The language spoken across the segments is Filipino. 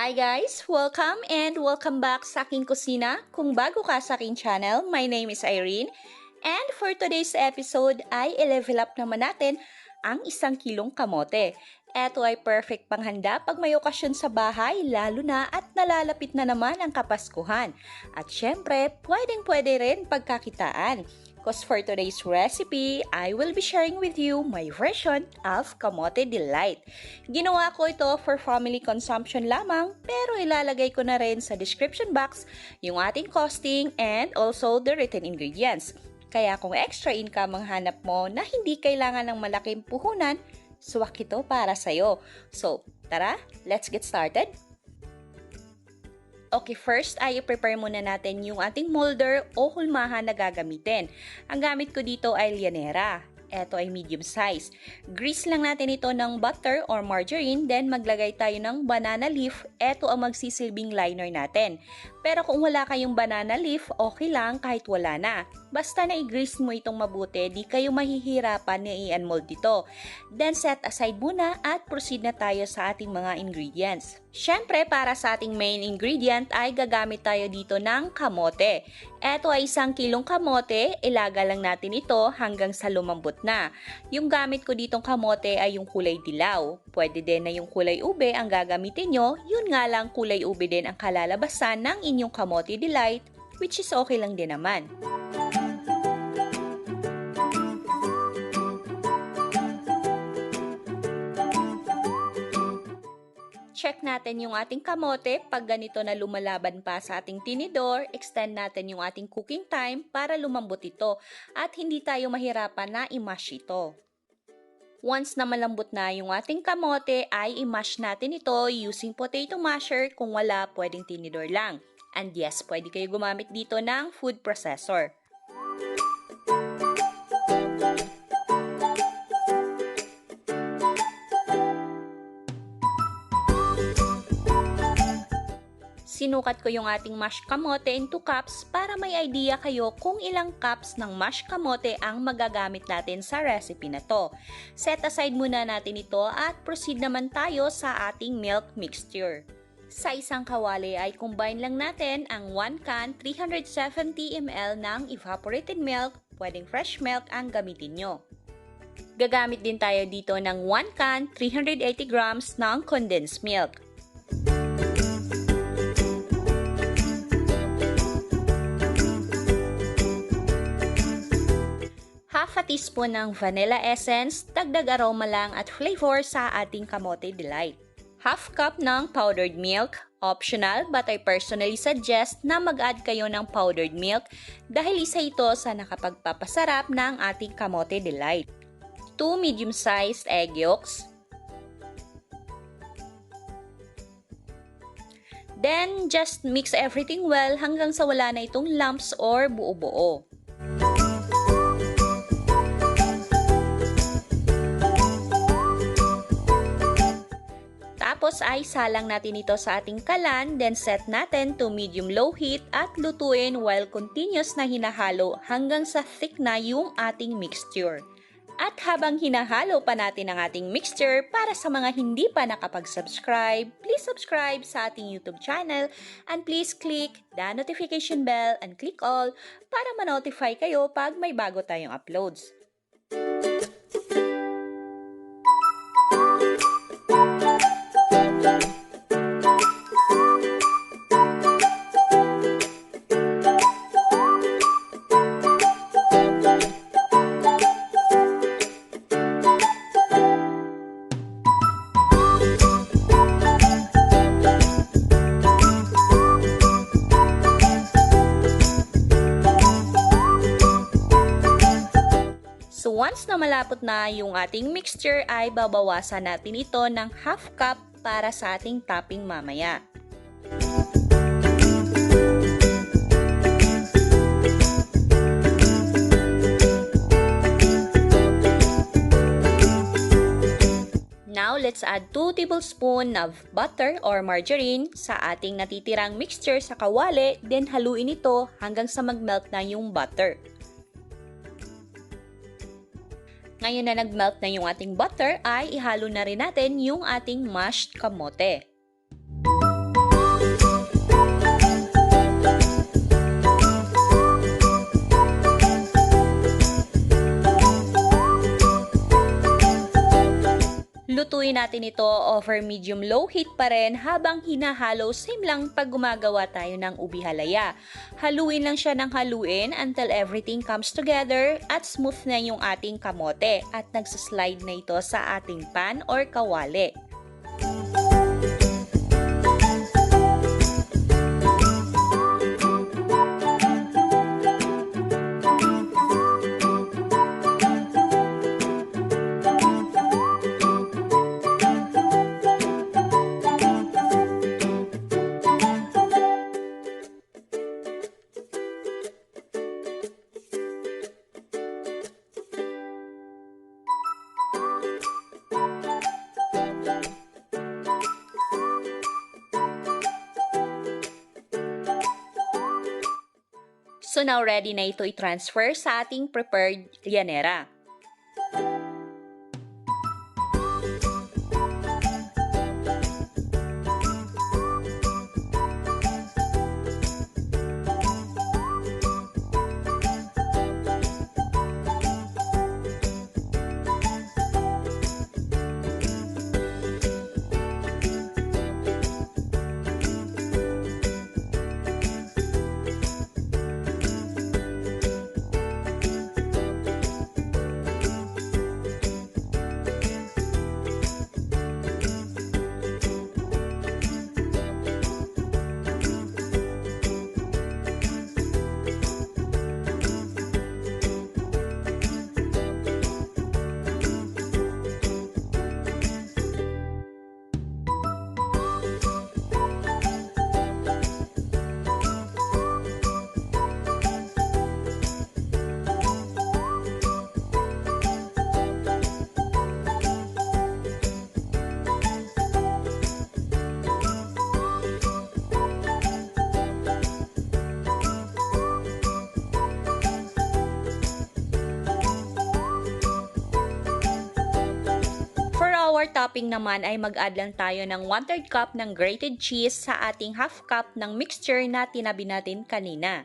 Hi guys! Welcome back sa aking kusina. Kung bago ka sa aking channel, my name is Irene. And for today's episode ay i-level up naman natin ang 1 kilong kamote. Ito ay perfect panghanda pag may okasyon sa bahay, lalo na at nalalapit na naman ang Kapaskuhan. At syempre, pwedeng-pwede rin pagkakitaan. Because for today's recipe, I will be sharing with you my version of Kamote Delight. Ginawa ko ito for family consumption lamang, pero ilalagay ko na rin sa description box yung ating costing and also the written ingredients. Kaya kung extra income ang hanap mo na hindi kailangan ng malaking puhunan, swak ito para sa'yo. So, tara, let's get started! Okay, first ay i-prepare muna natin yung ating molder o hulmahan na gagamitin. Ang gamit ko dito ay Llanera. Ito ay medium size. Grease lang natin ito ng butter or margarine, then maglagay tayo ng banana leaf. Ito ang magsisilbing liner natin. Pero kung wala kayong banana leaf, okay lang kahit wala na. Basta na i-grease mo itong mabuti, di kayo mahihirapan na i-unmold ito. Then set aside muna at proceed na tayo sa ating mga ingredients. Syempre, para sa ating main ingredient ay gagamit tayo dito ng kamote. Ito ay 1 kilong kamote, ilaga lang natin ito hanggang sa lumambot na. Yung gamit ko ditong kamote ay yung kulay dilaw. Pwede din na yung kulay ube ang gagamitin nyo, yun nga lang kulay ube din ang kalalabasan ng inyong Kamote Delight, which is okay lang din naman. Check natin yung ating kamote. Pag ganito na lumalaban pa sa ating tinidor, extend natin yung ating cooking time para lumambot ito at hindi tayo mahirapan na i-mash ito. Once na malambot na yung ating kamote, ay i-mash natin ito using potato masher. Kung wala, pwedeng tinidor lang. And yes, pwede kayo gumamit dito ng food processor. Sinukat ko yung ating mashed kamote into cups para may idea kayo kung ilang cups ng mashed kamote ang magagamit natin sa recipe na to. Set aside muna natin ito at proceed naman tayo sa ating milk mixture. Sa isang kawali ay combine lang natin ang 1 can 370 ml ng evaporated milk, pwedeng fresh milk ang gamitin nyo. Gagamit din tayo dito ng 1 can 380 grams ng condensed milk. Half a teaspoon ng vanilla essence, dagdag aroma lang at flavor sa ating Kamote Delight. Half cup ng powdered milk, optional but I personally suggest na mag-add kayo ng powdered milk dahil isa ito sa nakapagpapasarap ng ating Kamote Delight. 2 medium-sized egg yolks. Then, just mix everything well hanggang sa wala na itong lumps or buo-buo. Tapos ay salang natin ito sa ating kalan, then set natin to medium-low heat at lutuin while continuous na hinahalo hanggang sa thick na yung ating mixture. At habang hinahalo pa natin ang ating mixture, para sa mga hindi pa nakapag-subscribe, please subscribe sa ating YouTube channel and please click the notification bell and click all para ma-notify kayo pag may bago tayong uploads. So once na malapot na yung ating mixture ay babawasan natin ito ng half cup para sa ating topping mamaya. Now let's add 2 tablespoons of butter or margarine sa ating natitirang mixture sa kawali, then haluin ito hanggang sa mag-melt na yung butter. Ngayon na nag-melt na yung ating butter, ay ihalo na rin natin yung ating mashed kamote. gagawin natin ito over medium-low heat pa rin habang hinahalo, same lang pag gumagawa tayo ng ubi halaya. Haluin lang siya ng haluin until everything comes together at smooth na yung ating kamote at nagsaslide na ito sa ating pan or kawali. So now ready na ito i-transfer sa ating prepared llanera. For topping naman ay mag-add lang tayo ng 1/3 cup ng grated cheese sa ating half cup ng mixture na tinabi natin kanina.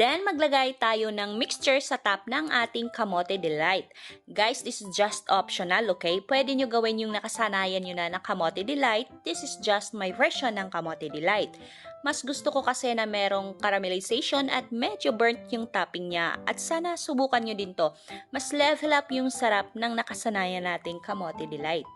Then, maglagay tayo ng mixture sa top ng ating Kamote Delight. Guys, this is just optional, okay? Pwede nyo gawin yung nakasanayan nyo na ng Kamote Delight. This is just my version ng Kamote Delight. Mas gusto ko kasi na merong caramelization at medyo burnt yung topping niya. At sana subukan nyo din to. Mas level up yung sarap ng nakasanayan nating Kamote Delight.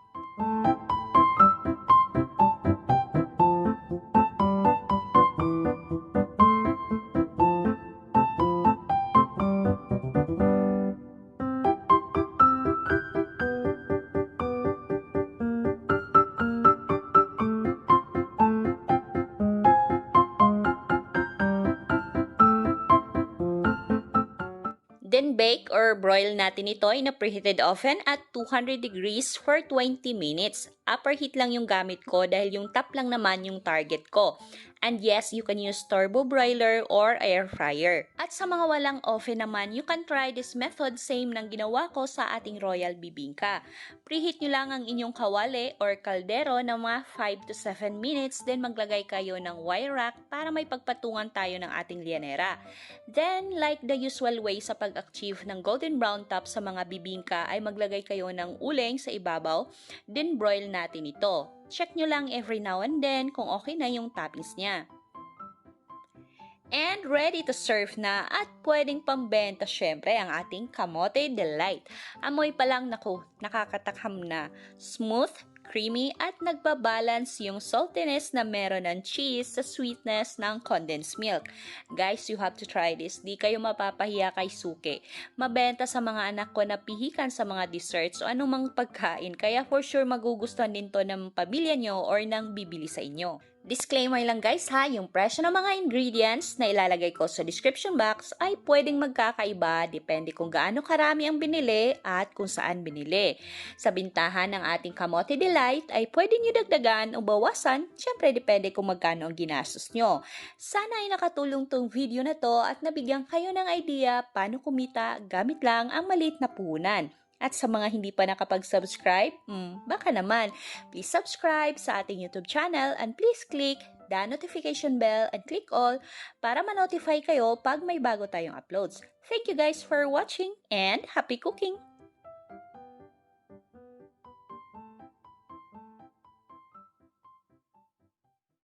Then bake or broil natin ito in a preheated oven at 200 degrees for 20 minutes. Upper heat lang yung gamit ko dahil yung top lang naman yung target ko. And yes, you can use turbo broiler or air fryer. At sa mga walang oven naman, you can try this method same ng ginawa ko sa ating royal bibingka. Preheat nyo lang ang inyong kawali or kaldero na mga 5 to 7 minutes, then maglagay kayo ng wire rack para may pagpatungan tayo ng ating llanera. Then, like the usual way sa pag-achieve ng golden brown top sa mga bibingka ay maglagay kayo ng uling sa ibabaw, then broil natin ito. Check nyo lang every now and then kung okay na yung toppings niya. And ready to serve na at pwedeng pambenta syempre ang ating Kamote Delight. Amoy pa lang naku, nakakatakham na. Smooth, creamy at nagbabalance yung saltiness na meron ng cheese sa sweetness ng condensed milk. Guys, you have to try this. Di kayo mapapahiya kay suke. Mabenta sa mga anak ko na pihikan sa mga desserts o anumang pagkain. Kaya for sure magugustuhan din to ng pamilya nyo or ng bibili sa inyo. Disclaimer lang guys ha, yung presyo ng mga ingredients na ilalagay ko sa description box ay pwedeng magkakaiba depende kung gaano karami ang binili at kung saan binili. Sa bintahan ng ating Kamote Delight ay pwede nyo dagdagan o bawasan, syempre depende kung magkano ang ginastos nyo. Sana ay nakatulong tong video na to at nabigyan kayo ng idea paano kumita gamit lang ang maliit na puhunan. At sa mga hindi pa nakapag-subscribe, baka naman, please subscribe sa ating YouTube channel and please click the notification bell and click all para ma-notify kayo pag may bago tayong uploads. Thank you guys for watching and happy cooking!